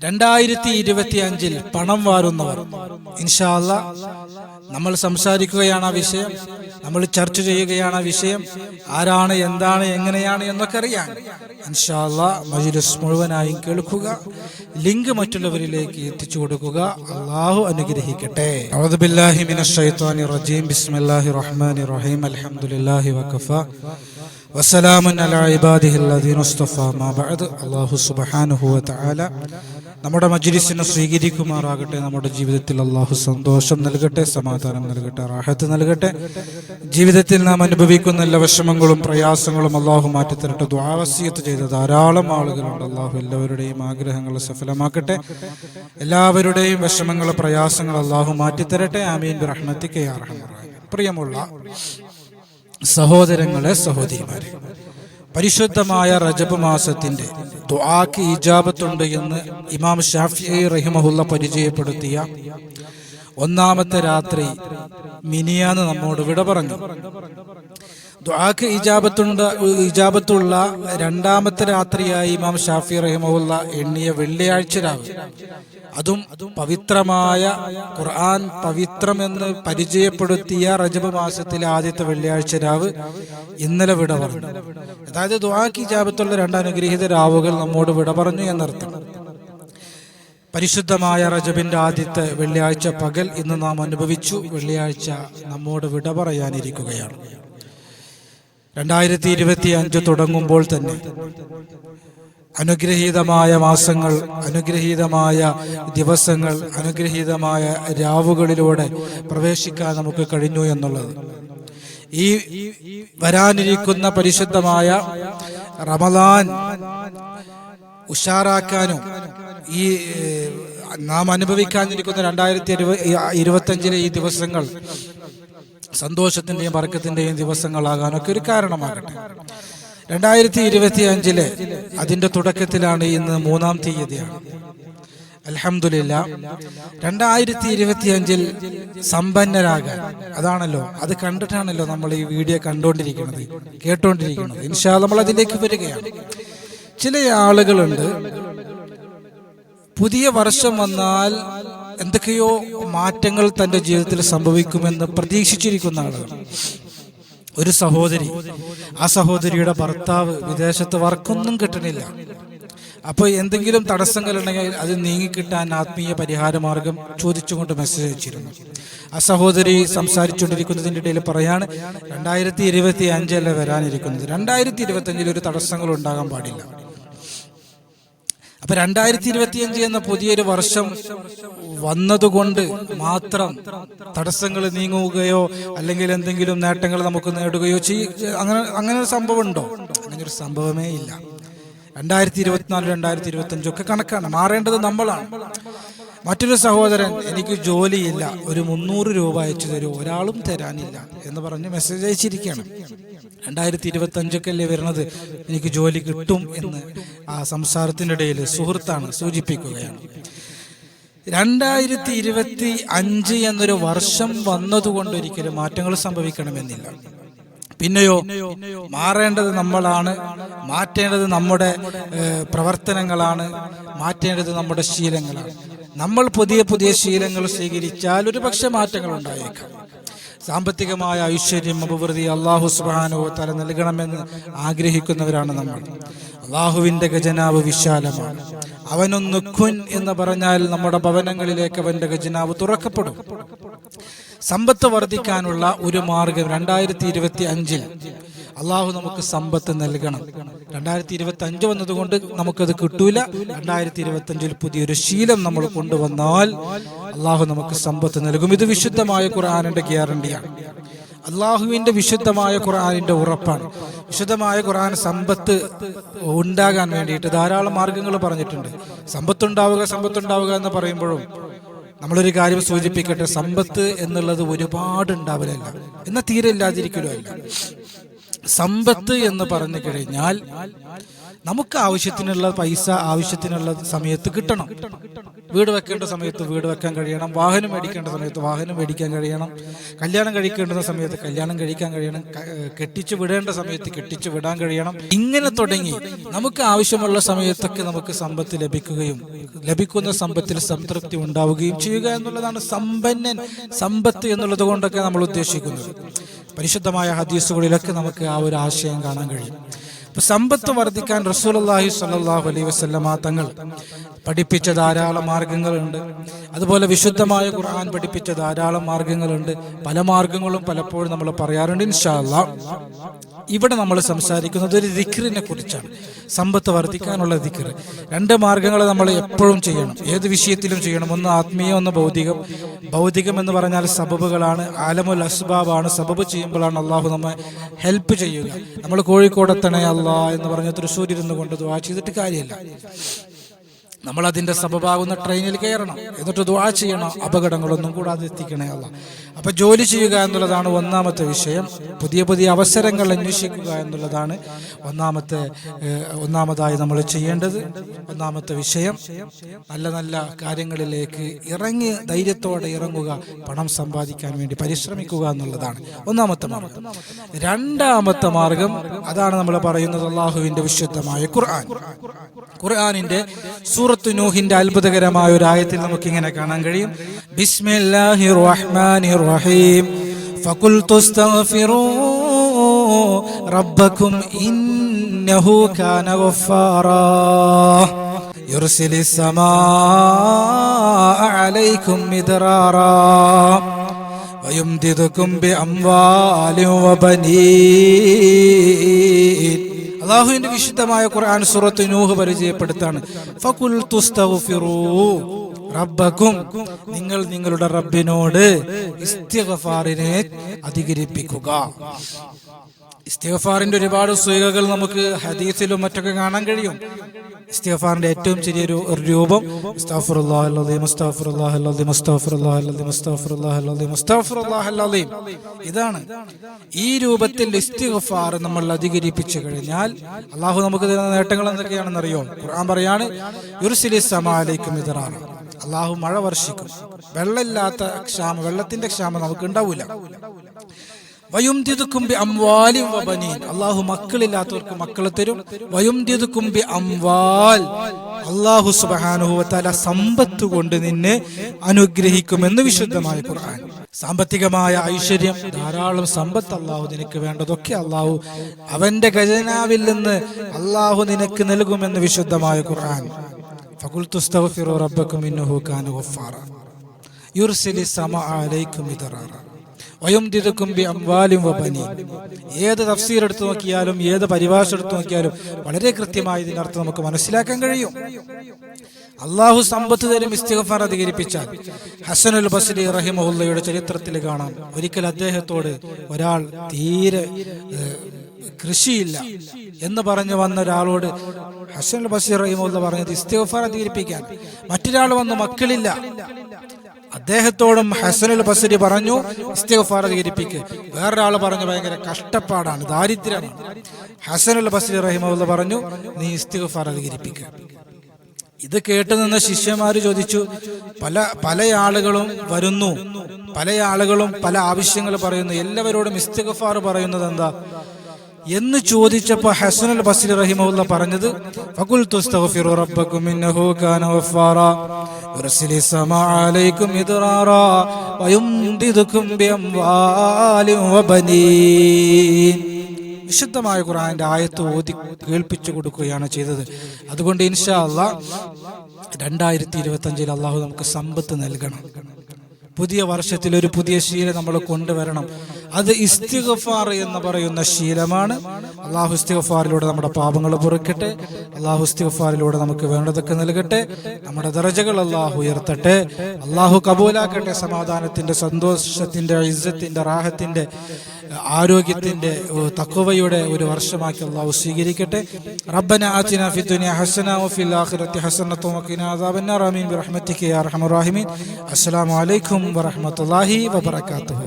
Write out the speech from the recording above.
2025 പണം വാരുന്നവർ. ഇൻഷാ അല്ലാഹ് നമ്മൾ സംസാരിക്കുകയാണ് ആ വിഷയം, നമ്മൾ ചർച്ച ചെയ്യുകയാണ് ആ വിഷയം. ആരാണ്, എന്താണ്, എങ്ങനെയാണ് എന്നൊക്കെ അറിയാൻ ഇൻഷാ അല്ലാഹ് മജ്‌ലിസ് മുഴുവനായും കേൾക്കുക, ലിങ്ക് മറ്റുള്ളവരിലേക്ക് എത്തിച്ചു കൊടുക്കുക. അല്ലാഹു അനുഗ്രഹിക്കട്ടെ. അഊദു ബില്ലാഹി മിനശ് ശൈത്വാനിർ റജീം. ബിസ്മില്ലാഹിർ റഹ്മാനിർ റഹീം. അൽഹംദുലില്ലാഹി വഖഫാ വസ്സലാമുൻ അലാ ഇബാദിഹില്ലദീന ഇസ്തഫാ മാ ബഅദ്. അല്ലാഹു സുബ്ഹാനഹു വ തആല നമ്മുടെ മജ്‌ലിസിനെ സ്വീകരിക്കുമാറാകട്ടെ. നമ്മുടെ ജീവിതത്തിൽ അല്ലാഹു സന്തോഷം നൽകട്ടെ, സമാധാനം നൽകട്ടെ, റാഹത്ത് നൽകട്ടെ. ജീവിതത്തിൽ നാം അനുഭവിക്കുന്ന എല്ലാ വിഷമങ്ങളും പ്രയാസങ്ങളും അല്ലാഹു മാറ്റിത്തരട്ടെ. ദുആ വസിയത്ത് ചെയ്ത ധാരാളം ആളുകളുണ്ട്. അല്ലാഹു എല്ലാവരുടെയും ആഗ്രഹങ്ങൾ സഫലമാക്കട്ടെ. എല്ലാവരുടെയും വിഷമങ്ങൾ പ്രയാസങ്ങൾ അല്ലാഹു മാറ്റിത്തരട്ടെ. ആമീൻ ബിറഹ്മതിക യാ അർഹമർ റഹീം. പ്രിയമുള്ള സഹോദരങ്ങളെ, സഹോദരിമാരെ, പരിശുദ്ധമായ റജബ് മാസത്തിന്റെ ദുആക്ക് ഇജാബത്തുണ്ട് എന്ന് ഇമാം ഷാഫിഈ റഹിമഹുല്ല പരിചയപ്പെടുത്തിയ ഒന്നാമത്തെ രാത്രി മിനിയാന്ന് നമ്മോട് വിട പറഞ്ഞു. ദുആക്ക് ഇജാബത്തുള്ള രണ്ടാമത്തെ രാത്രിയായി ഇമാം ഷാഫിഈ റഹിമഹുല്ല എണ്ണിയ വെള്ളിയാഴ്ച രാവ്, അതും പവിത്രമായ ഖുർആൻ പവിത്രമെന്ന് പരിചയപ്പെടുത്തിയ റജബ് മാസത്തിലെ ആദ്യത്തെ വെള്ളിയാഴ്ച രാവ് ഇന്നലെ വിട പറഞ്ഞു. അതായത് ദുആക്ക് ഇജാബത്തുള്ള രണ്ട് അനുഗ്രഹീത രാവുകൾ നമ്മോട് വിട പറഞ്ഞു എന്നർത്ഥം. പരിശുദ്ധമായ റജബിന്റെ ആദ്യത്തെ വെള്ളിയാഴ്ച പകൽ ഇന്ന് നാം അനുഭവിച്ചു. വെള്ളിയാഴ്ച നമ്മോട് വിട പറയാനിരിക്കുകയാണ്. 2025 തുടങ്ങുമ്പോൾ തന്നെ അനുഗ്രഹീതമായ മാസങ്ങൾ, അനുഗ്രഹീതമായ ദിവസങ്ങൾ, അനുഗ്രഹീതമായ രാവുകളിലൂടെ പ്രവേശിക്കാൻ നമുക്ക് കഴിഞ്ഞു എന്നുള്ളത്, ഈ വരാനിരിക്കുന്ന പരിശുദ്ധമായ റമദാൻ ഉഷാറാക്കാനും ഈ നാം അനുഭവിക്കാനിരിക്കുന്ന 2025 ഈ ദിവസങ്ങൾ സന്തോഷത്തിന്റെയും ബർക്കത്തിന്റെയും ദിവസങ്ങളാകാനൊക്കെ ഒരു കാരണമാകട്ടെ. 2025 അതിന്റെ തുടക്കത്തിലാണ്. ഇന്ന് 3-ാം തീയതിയാണ്. അൽഹംദുലില്ലാഹ്. 2025 സമ്പന്നരാകാൻ, അതാണല്ലോ, അത് കണ്ടിട്ടാണല്ലോ നമ്മൾ ഈ വീഡിയോ കണ്ടുകൊണ്ടിരിക്കുന്നത്, കേട്ടോണ്ടിരിക്കുന്നത്. ഇൻഷാ അല്ലാഹ് നമ്മൾ അതിലേക്ക് വരികയാണ്. ചില ആളുകളുണ്ട്, പുതിയ വർഷം വന്നാൽ എന്തൊക്കെയോ മാറ്റങ്ങൾ തന്റെ ജീവിതത്തിൽ സംഭവിക്കുമെന്ന് പ്രതീക്ഷിച്ചിരിക്കുന്ന ആളുകൾ. ഒരു സഹോദരി, ആ സഹോദരിയുടെ ഭർത്താവ് വിദേശത്ത് വർക്കൊന്നും കിട്ടണില്ല. അപ്പോൾ എന്തെങ്കിലും തടസ്സങ്ങൾ ഉണ്ടെങ്കിൽ അത് നീങ്ങിക്കിട്ടാൻ ആത്മീയ പരിഹാര മാർഗം ചോദിച്ചുകൊണ്ട് മെസ്സേജ് അയച്ചിരുന്നു. ആ സഹോദരി സംസാരിച്ചുകൊണ്ടിരിക്കുന്നതിൻ്റെ ഇടയിൽ പറയാണ്, 2025 അല്ല വരാനിരിക്കുന്നത്, 2025 ഒരു തടസ്സങ്ങൾ ഉണ്ടാകാൻ പാടില്ല. അപ്പൊ 2025 എന്ന പുതിയൊരു വർഷം വന്നതുകൊണ്ട് മാത്രം തടസ്സങ്ങൾ നീങ്ങുകയോ അല്ലെങ്കിൽ എന്തെങ്കിലും നേട്ടങ്ങൾ നമുക്ക് നേടുകയോ അങ്ങനെ ഒരു സംഭവം ഉണ്ടോ? അങ്ങനെ ഒരു സംഭവമേ ഇല്ല. 2024 2025 ഒക്കെ കണക്കാണ്. മാറേണ്ടത് നമ്മളാണ്. മറ്റൊരു സഹോദരൻ, എനിക്ക് ജോലിയില്ല, ഒരു 300 രൂപ അയച്ചു തരൂ, ഒരാളും തരാനില്ല എന്ന് പറഞ്ഞ് മെസ്സേജ് അയച്ചിരിക്കുകയാണ്. 2025 ഒക്കെ അല്ലേ വരുന്നത്, എനിക്ക് ജോലി കിട്ടും എന്ന് ആ സംസാരത്തിൻ്റെ ഇടയിൽ സുഹൃത്താണ് സൂചിപ്പിക്കുകയാണ്. 2025 എന്നൊരു വർഷം വന്നതുകൊണ്ട് ഒരിക്കലും മാറ്റങ്ങൾ സംഭവിക്കണമെന്നില്ല. പിന്നെയോ, മാറേണ്ടത് നമ്മളാണ്, മാറ്റേണ്ടത് നമ്മുടെ പ്രവർത്തനങ്ങളാണ്, മാറ്റേണ്ടത് നമ്മുടെ ശീലങ്ങളാണ്. നമ്മൾ പുതിയ പുതിയ ശീലങ്ങൾ സ്വീകരിച്ചാൽ ഒരു പക്ഷേ മാറ്റങ്ങൾ ഉണ്ടായേക്കാം. സാമ്പത്തികമായ ഐശ്വര്യം, അഭിവൃദ്ധി അല്ലാഹു സുബ്ഹാനഹു വ തആല നൽകണമെന്ന് ആഗ്രഹിക്കുന്നവരാണ് നമ്മൾ. അല്ലാഹുവിന്റെ ഖജനാവ് വിശാലമാണ്. അവനൊന്ന് കുൻ എന്ന് പറഞ്ഞാൽ നമ്മുടെ ഭവനങ്ങളിലേക്ക് അവന്റെ ഖജനാവ് തുറക്കപ്പെടും. സമ്പത്ത് വർദ്ധിക്കാനുള്ള ഒരു മാർഗം 2025 അള്ളാഹു നമുക്ക് സമ്പത്ത് നൽകണം. 2025 വന്നതുകൊണ്ട് നമുക്കത് കിട്ടൂല. 2025 പുതിയൊരു ശീലം നമ്മൾ കൊണ്ടുവന്നാൽ അള്ളാഹു നമുക്ക് സമ്പത്ത് നൽകും. ഇത് വിശുദ്ധമായ ഖുർആനിന്റെ ഗ്യാരണ്ടിയാണ്. അള്ളാഹുവിന്റെ വിശുദ്ധമായ ഖുർആനിന്റെ ഉറപ്പാണ്. വിശുദ്ധമായ ഖുർആൻ സമ്പത്ത് ഉണ്ടാകാൻ വേണ്ടിയിട്ട് ധാരാളം മാർഗങ്ങൾ പറഞ്ഞിട്ടുണ്ട്. സമ്പത്തുണ്ടാവുക എന്ന് പറയുമ്പോഴും നമ്മളൊരു കാര്യം സൂചിപ്പിക്കട്ടെ, സമ്പത്ത് എന്നുള്ളത് ഒരുപാട് ഉണ്ടാവലല്ല, എന്നാൽ തീരെ ഇല്ലാതിരിക്കലോ അല്ല. സമ്പത്ത് എന്ന് പറഞ്ഞു കഴിഞ്ഞാൽ നമുക്ക് ആവശ്യത്തിനുള്ള പൈസ ആവശ്യത്തിനുള്ള സമയത്ത് കിട്ടണം. വീട് വെക്കേണ്ട സമയത്ത് വീട് വെക്കാൻ കഴിയണം, വാഹനം മേടിക്കേണ്ട സമയത്ത് വാഹനം മേടിക്കാൻ കഴിയണം, കല്യാണം കഴിക്കേണ്ടുന്ന സമയത്ത് കല്യാണം കഴിക്കാൻ കഴിയണം, കെട്ടിച്ചു വിടേണ്ട സമയത്ത് കെട്ടിച്ചു വിടാൻ കഴിയണം. ഇങ്ങനെ തുടങ്ങി നമുക്ക് ആവശ്യമുള്ള സമയത്തൊക്കെ നമുക്ക് സമ്പത്ത് ലഭിക്കുകയും ലഭിക്കുന്ന സമ്പത്തിൽ സംതൃപ്തി ഉണ്ടാവുകയും ചെയ്യുക എന്നുള്ളതാണ് സമ്പത്ത് എന്നുള്ളത് കൊണ്ടൊക്കെ നമ്മൾ ഉദ്ദേശിക്കുന്നത്. പരിശുദ്ധമായ ഹദീസുകളിലൊക്കെ നമുക്ക് ആ ഒരു ആശയം കാണാൻ കഴിയും. സമ്പത്ത് വർദ്ധിക്കാൻ റസൂലുള്ളാഹി സ്വല്ലല്ലാഹു അലൈഹി വസല്ലമ തങ്ങൾ പഠിപ്പിച്ച ധാരാളം മാർഗങ്ങളുണ്ട്. അതുപോലെ വിശുദ്ധമായ ഖുർആൻ പഠിപ്പിച്ച ധാരാളം മാർഗങ്ങളുണ്ട്. പല മാർഗങ്ങളും പലപ്പോഴും നമ്മൾ പറയാറുണ്ട്. ഇൻഷാ അല്ലാഹ് ഇവിടെ നമ്മൾ സംസാരിക്കുന്നത് ഒരു ദിക്റിനെ കുറിച്ചാണ്, സമ്പത്ത് വർദ്ധിക്കാനുള്ള ദിക്ർ. 2 മാർഗങ്ങൾ നമ്മൾ എപ്പോഴും ചെയ്യണം, ഏത് വിഷയത്തിലും ചെയ്യണം. ഒന്ന് ആത്മീയം, ഒന്ന് ഭൗതികം. ഭൗതികം എന്ന് പറഞ്ഞാൽ സബബുകളാണ്, ആലമുൽ അസ്ബാബാണ്. സബബ് ചെയ്യുമ്പോഴാണ് അള്ളാഹു നമ്മെ ഹെൽപ്പ് ചെയ്യുക. നമ്മൾ കോഴിക്കോടെത്തണേ അല്ലാ എന്ന് പറഞ്ഞ് തൃശ്ശൂർ ഇരുന്ന് കൊണ്ട് ദുആ ചെയ്തിട്ട് കാര്യമില്ല. നമ്മൾ അതിന്റെ സബബാകുന്ന ട്രെയിനിൽ കയറണം, എന്നിട്ട് ദുആ ചെയ്യണം, അപകടങ്ങളൊന്നും കൂടാതെ എത്തിക്കണേ അല്ലാ. അപ്പൊ ജോലി ചെയ്യുക എന്നുള്ളതാണ് ഒന്നാമത്തെ വിഷയം. പുതിയ പുതിയ അവസരങ്ങൾ അന്വേഷിക്കുക എന്നുള്ളതാണ് ഒന്നാമതായി നമ്മൾ ചെയ്യേണ്ടത്. ഒന്നാമത്തെ വിഷയം നല്ല നല്ല കാര്യങ്ങളിലേക്ക് ധൈര്യത്തോടെ ഇറങ്ങുക, പണം സമ്പാദിക്കാൻ വേണ്ടി പരിശ്രമിക്കുക എന്നുള്ളതാണ് ഒന്നാമത്തെ മാർഗം. 2ാമത്തെ മാർഗം അതാണ് നമ്മൾ പറയുന്നത് അള്ളാഹുവിന്റെ വിശുദ്ധമായ ഖുർആനിന്റെ സൂറത്തു നൂഹിന്റെ അത്ഭുതകരമായ ഒരു ആയത്തിൽ നമുക്ക് ഇങ്ങനെ കാണാൻ കഴിയും. ബിസ്മില്ലാഹിർ റഹ്മാനിർ റഹീം ഫഖുൽതു അസ്തഗ്ഫിറൂ റബ്ബക്കും ഇന്നഹു കാന ഗഫാറാ യുർസിലിസ് സമാഅ അലൈക്കും മിദ്റാറാ വയുംദിദുകും ബിഅംവാലിൻ വബനീൻ. അല്ലാഹുവിന്റെ വിശുദ്ധമായ ഖുർആൻ സൂറത്ത് നൂഹ് പരിചയപ്പെടുത്താണ്. ഫഖുൽതു അസ്തഗ്ഫിറൂ റബ്ബക്കും, നിങ്ങൾ നിങ്ങളുടെ റബ്ബിനോട് ഇസ്തിഗ്ഫാറിനെ അധികരിപ്പിക്കുക. ഇസ്തിഗ്ഫാറിന്റെ ഒരുപാട് സൂചകങ്ങൾ നമുക്ക് ഹദീസിലും മറ്റൊക്കെ കാണാൻ കഴിയും. ഇസ്തിഗ്ഫാറിന്റെ ഏറ്റവും ചെറിയൊരു രൂപം അസ്തഗ്ഫിറുല്ലാഹൽ അസീം, അസ്തഗ്ഫിറുല്ലാഹൽ അസീം, അസ്തഗ്ഫിറുല്ലാഹൽ അസീം, അസ്തഗ്ഫിറുല്ലാഹൽ അസീം, അസ്തഗ്ഫിറുല്ലാഹൽ അസീം. ഇതാണ് ഈ രൂപത്തിൽ ഇസ്തിഗ്ഫാർ നമ്മൾ അധികരിപ്പിച്ചു കഴിഞ്ഞാൽ അല്ലാഹു നമുക്ക് തരുന്ന നേട്ടങ്ങൾ എന്തൊക്കെയാണെന്ന് അറിയോ? ഖുർആൻ പറയാണ്, യുർസിലിസ് സമാഅ അലൈക്കും മിദ്റാറ, അല്ലാഹു മഴ വർഷിക്കും. വെള്ളമില്ലാത്ത ക്ഷാമം, വെള്ളത്തിന്റെ ക്ഷാമം നമുക്ക് ഉണ്ടാവില്ല. വയുംദിദുകും ബിഅംവാലിൻ വബനീൻ, അല്ലാഹു മക്കളില്ലാത്തവർക്ക് മക്കളെ തരും. വയുംദിദുകും ബിഅംവാൽ, അല്ലാഹു സുബ്ഹാനഹു വ തആല സമ്പത്ത് കൊണ്ട് നിന്നെ അനുഗ്രഹിക്കുമെന്ന് വിശുദ്ധമായ ഖുർആൻ. സാമ്പത്തികമായ ഐശ്വര്യം, ധാരാളം സമ്പത്ത് അല്ലാഹു നിനക്ക് വേണ്ടതൊക്കെ അല്ലാഹു അവന്റെ ഖജനാവിൽ നിന്ന് അല്ലാഹു നിനക്ക് നൽകുമെന്ന് വിശുദ്ധമായ ഖുർആൻ. ഫഖുൽതു അസ്തഗ്ഫിറൂ റബ്ബക്കും ഇന്നഹു കാന ഗഫാറാ യുർസിലിസ് സമാഅ അലൈക്കും മിദ്റാറ വയുംദിദുകും ബിഅംവാലിൻ വബനീൻ. ഏത് തഫ്സീർ എടുത്തു നോക്കിയാലും ഏത് പരിഭാഷ എടുത്തു നോക്കിയാലും വളരെ കൃത്യമായി ഇതിനർത്ഥം നമുക്ക് മനസ്സിലാക്കാൻ കഴിയും. അള്ളാഹു സമ്പത്ത് തരും ഇസ്തിഗ്ഫാർ അധികരിപ്പിച്ചാൽ. ഹസനുൽ ബസ്രി റഹിമഹുല്ലയുടെ ചരിത്രത്തിൽ കാണാം, ഒരിക്കൽ അദ്ദേഹത്തോട് ഒരാൾ തീരെ കൃഷിയില്ല എന്ന് പറഞ്ഞു വന്ന ഒരാളോട് ഹസനുൽ ബസ്രി റഹിമഹുല്ല പറഞ്ഞത് ഇസ്തിഗ്ഫാർ അധികരിപ്പിക്കാൻ. മറ്റൊരാൾ വന്ന് മക്കളില്ല, അദ്ദേഹത്തോടും ഹസനുൽ ബസ്രി പറഞ്ഞു ഇസ്തിഗ്ഫാർ അധികരിപ്പിക്കുക. വേറൊരാൾ പറഞ്ഞു ഭയങ്കര കഷ്ടപ്പാടാണ്, ദാരിദ്ര്യമാണ്. ഹസനുൽ ബസ്രി റഹിമഹുല്ല പറഞ്ഞു നീ ഇസ്തിഗ്ഫാർ അധികരിപ്പിക്കുക. ഇത് കേട്ടു നിന്ന ശിഷ്യന്മാര് ചോദിച്ചു, പല ആളുകളും വരുന്നു, പല ആളുകളും പല ആവശ്യങ്ങൾ പറയുന്നു, എല്ലാവരോടും ഇസ്തിഗ്ഫാർ പറയുന്നത് എന്താ എന്ന് ചോദിച്ചപ്പോൾ ഹസനുൽ ബസ്രി റഹിമഹുല്ല പറഞ്ഞത് ഫഖുൽതു അസ്തഗ്ഫിറു റബ്ബക്കും ഇന്നഹു കാന ഗഫാറാ യുർസിലിസ് സമാഅ അലൈക്കും മിദ്റാറാ വയുംദിദുകും ബിഅംവാലിൻ വബനീൻ. വിശുദ്ധമായ ഖുർആന്റെ ആയത്ത് ഓതി കേൾപ്പിച്ചു കൊടുക്കുകയാണ് ചെയ്തത്. അതുകൊണ്ട് ഇൻഷാ അല്ലാഹ് 2025 അല്ലാഹു നമുക്ക് സമ്പത്ത് നൽകണം. പുതിയ വർഷത്തിൽ ഒരു പുതിയ ശീലം നമ്മൾ കൊണ്ടുവരണം. അത് ഇസ്തിഗ്ഫാർ എന്ന് പറയുന്ന ശീലമാണ്. അല്ലാഹു ഇസ്തിഗ്ഫാറിലൂടെ നമ്മുടെ പാപങ്ങൾ പൊറുക്കട്ടെ. അല്ലാഹു ഇസ്തിഗ്ഫാറിലൂടെ നമുക്ക് വേണ്ടതൊക്കെ നൽകട്ടെ. നമ്മുടെ ദറജകൾ അല്ലാഹു ഉയർത്തട്ടെ. അല്ലാഹു കബൂലാക്കട്ടെ. സമാധാനത്തിന്റെ, സന്തോഷത്തിന്റെ, ഇസ്സത്തിന്റെ, റാഹത്തിന്റെ, ആരോഗ്യത്തിന്റെ, തഖ്വയുടെ ഒരു വർഷമാക്കി അല്ലാഹു സ്വീകരിക്കട്ടെ. റബ്ബനാ ആതിനാ ഫിദ്ദുനിയ ഹസന വഫിൽ ആഖിറതി ഹസനത വഖിനാ അദാബന്നാർ. ആമീൻ ബിറഹ്മതിക യാ അർഹമർ റഹീമീൻ. അസ്സലാമു അലൈക്കും വറഹ്മത്തുള്ളാഹി വബറകാതുഹു.